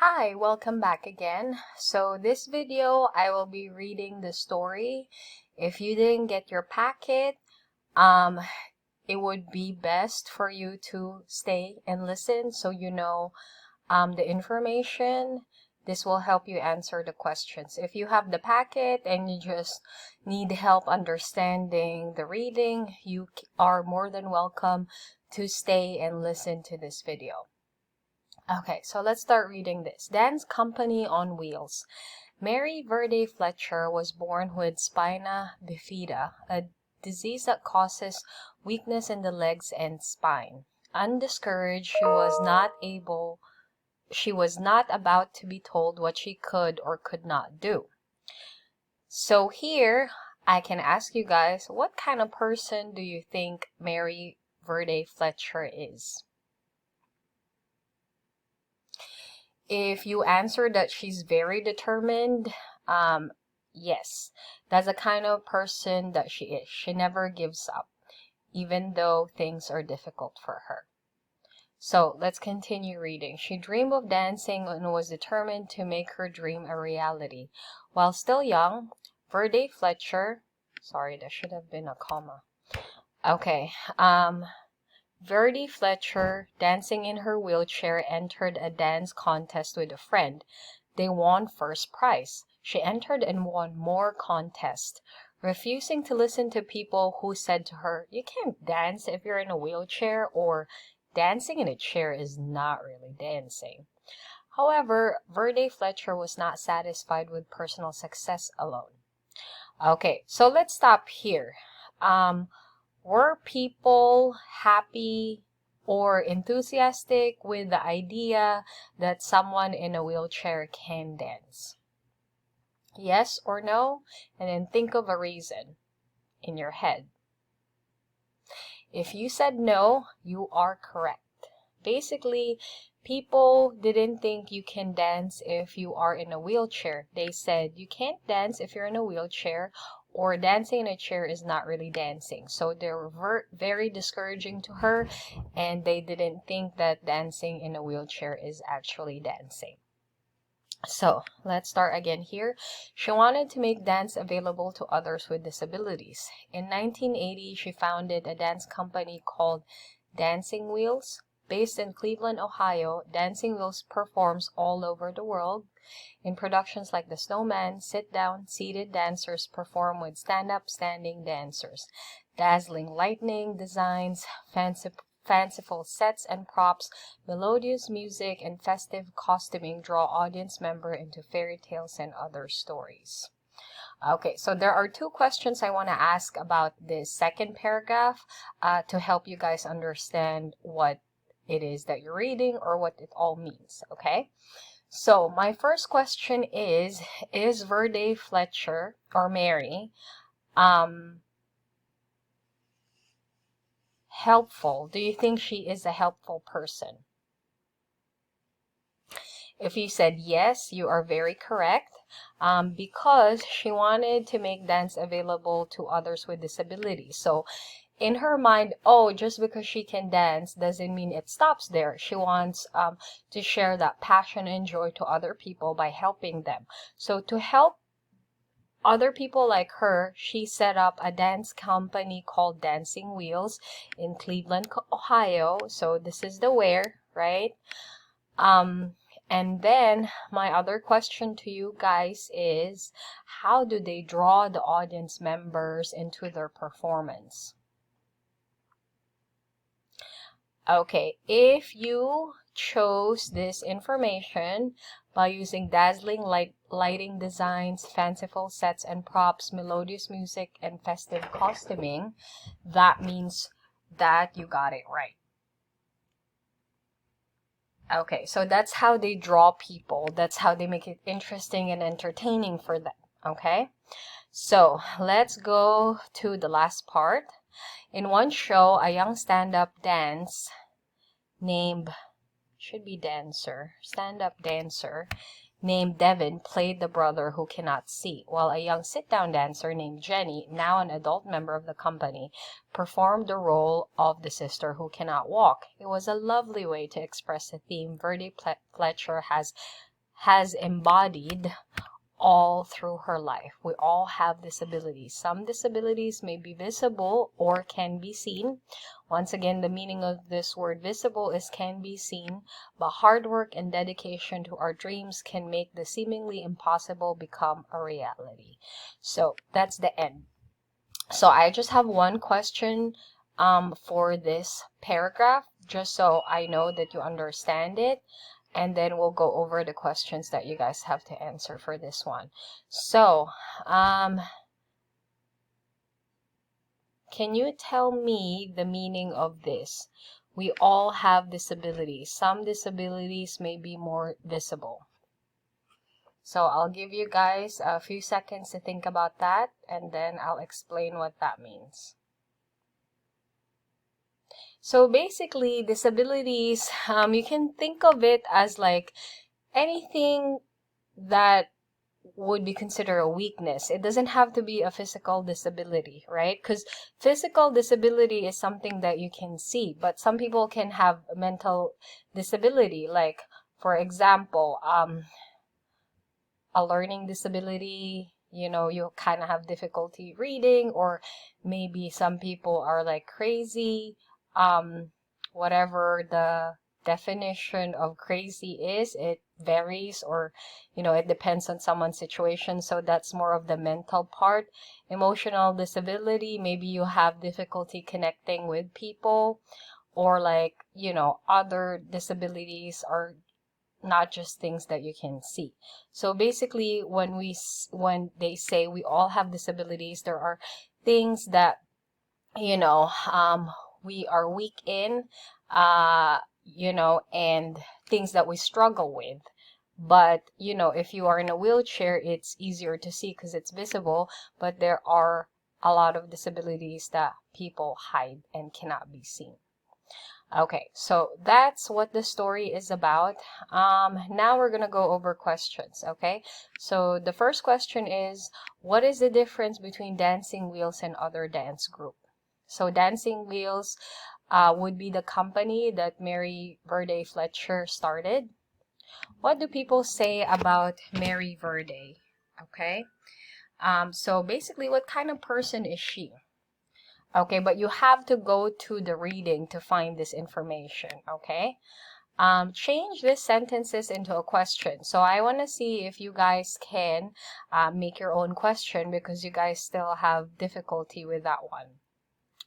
Hi, welcome back again. So this video, I will be reading the story. If you didn't get your packet, um, it would be best for you to stay and listen so you know the information. This will help you answer the questions. If you have the packet and you just need help understanding the reading, you are more than welcome to stay and listen to this video. Okay, so let's start reading this. Dance Company on Wheels. Mary Verde Fletcher was born with spina bifida, a disease that causes weakness in the legs and spine. Undiscouraged, she was not about to be told what she could or could not do. So here, I can ask you guys, what kind of person do you think Mary Verde Fletcher is? If you answer that she's very determined, yes, that's the kind of person that she is. She never gives up, even though things are difficult for her. So let's continue reading. She dreamed of dancing and was determined to make her dream a reality. While still young, Verde Fletcher, sorry, that should have been a comma. Okay, Verdi Fletcher, dancing in her wheelchair, entered a dance contest with a friend. They won first prize. She entered and won more contests, refusing to listen to people who said to her, "You can't dance if you're in a wheelchair," or "Dancing in a chair is not really dancing." However, Verde Fletcher was not satisfied with personal success alone. Okay, so let's stop here. Were people happy or enthusiastic with the idea that someone in a wheelchair can dance? Yes or no? And then think of a reason in your head. If you said no, you are correct. Basically, people didn't think you can dance if you are in a wheelchair. They said you can't dance if you're in a wheelchair, or dancing in a chair is not really dancing. So they were very discouraging to her, and they didn't think that dancing in a wheelchair is actually dancing. So let's start again here. She wanted to make dance available to others with disabilities. In 1980, she founded a dance company called Dancing Wheels. Based in Cleveland, Ohio, Dancing Wheels performs all over the world. In productions like The Snowman, sit-down, seated dancers perform with stand-up, standing dancers. Dazzling lightning designs, fanciful sets and props, melodious music, and festive costuming draw audience members into fairy tales and other stories. Okay, so there are two questions I want to ask about this second paragraph to help you guys understand what it is that you're reading or what it all means, okay? So my first question is Verde Fletcher or Mary helpful? Do you think she is a helpful person? If you said yes, you are very correct, because she wanted to make dance available to others with disabilities. So in her mind, oh, just because she can dance doesn't mean it stops there. She wants to share that passion and joy to other people by helping them. So to help other people like her, she set up a dance company called Dancing Wheels in Cleveland, Ohio. So this is the where, right? And then my other question to you guys is, how do they draw the audience members into their performance? Okay, if you chose this information by using dazzling lighting designs, fanciful sets and props, melodious music, and festive costuming, that means that you got it right. Okay, so that's how they draw people. That's how they make it interesting and entertaining for them, okay? So let's go to the last part. In one show, a young stand-up dancer named Devin played the brother who cannot see, while a young sit-down dancer named Jenny, now an adult member of the company, performed the role of the sister who cannot walk. It was a lovely way to express the theme Verde Fletcher has has embodied all through her life. We all have disabilities. Some disabilities may be visible or can be seen. Once again, the meaning of this word visible is can be seen, but hard work and dedication to our dreams can make the seemingly impossible become a reality. So that's the end. So I just have one question for this paragraph, just so I know that you understand it. And then we'll go over the questions that you guys have to answer for this one. So, can you tell me the meaning of this? We all have disabilities. Some disabilities may be more visible. So I'll give you guys a few seconds to think about that, and then I'll explain what that means. So basically, disabilities, you can think of it as like anything that would be considered a weakness. It doesn't have to be a physical disability, right? Because physical disability is something that you can see, but some people can have a mental disability, like, for example, a learning disability. You know, you kind of have difficulty reading, or maybe some people are like crazy. Whatever the definition of crazy is, it varies, or it depends on someone's situation. So that's more of the mental part. Emotional disability, maybe you have difficulty connecting with people, or like other disabilities are not just things that you can see. So basically, when they say we all have disabilities, there are things that we are weak in, and things that we struggle with. But if you are in a wheelchair, it's easier to see because it's visible. But there are a lot of disabilities that people hide and cannot be seen. Okay, so that's what the story is about. Now we're gonna go over questions. Okay, so the first question is, what is the difference between Dancing Wheels and other dance group? So Dancing Wheels would be the company that Mary Verde Fletcher started. What do people say about Mary Verde? Okay, so basically, what kind of person is she? Okay, but you have to go to the reading to find this information, okay? Change these sentences into a question. So I want to see if you guys can make your own question, because you guys still have difficulty with that one.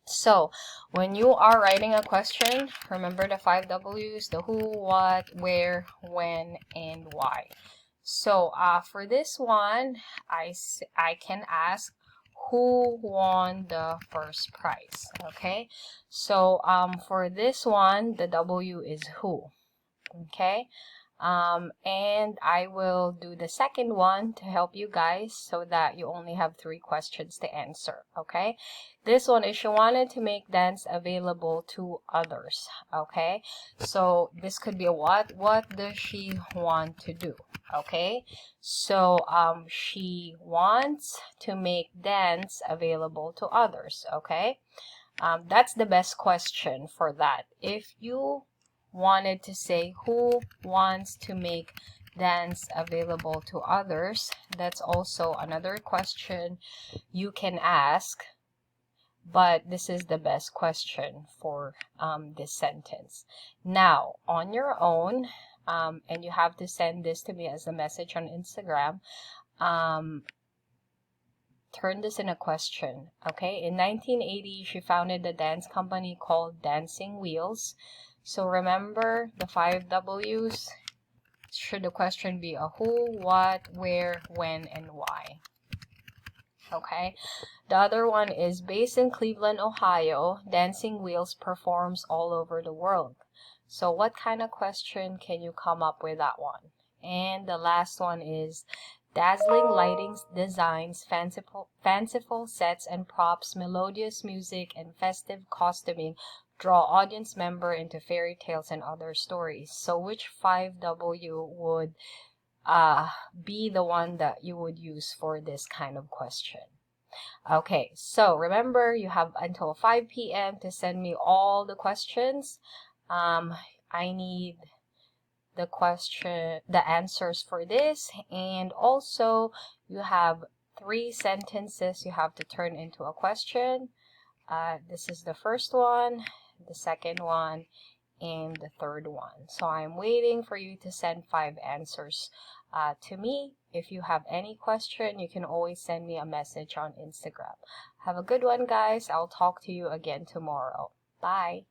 So when you are writing a question, remember the 5 W's: the who, what, where, when, and why. So for this one, I can ask, who won the first prize? Okay, so for this one, the W is who. Okay, and I will do the second one to help you guys, so that you only have 3 questions to answer. Okay, this one is, she wanted to make dance available to others. Okay, so this could be a what does she want to do? Okay, so she wants to make dance available to others. Okay, that's the best question for that. If you wanted to say who wants to make dance available to others, that's also another question you can ask, but this is the best question for this sentence. Now, on your own, and you have to send this to me as a message on Instagram, turn this in a question. Okay, in 1980, she founded a dance company called Dancing Wheels. So remember the 5 W's. Should the question be a who, what, where, when, and why? Okay. The other one is, based in Cleveland, Ohio, Dancing Wheels performs all over the world. So what kind of question can you come up with that one? And the last one is, dazzling lighting designs, fanciful sets and props, melodious music, and festive costuming draw audience member into fairy tales and other stories. So which 5 W would be the one that you would use for this kind of question? Okay, so remember, you have until 5 p.m. to send me all the questions. I need the answers for this. And also, you have 3 sentences you have to turn into a question. This is the first one, the second one, and the third one. So I'm waiting for you to send 5 answers to me. If you have any question, you can always send me a message on Instagram. Have a good one, guys. I'll talk to you again tomorrow. Bye.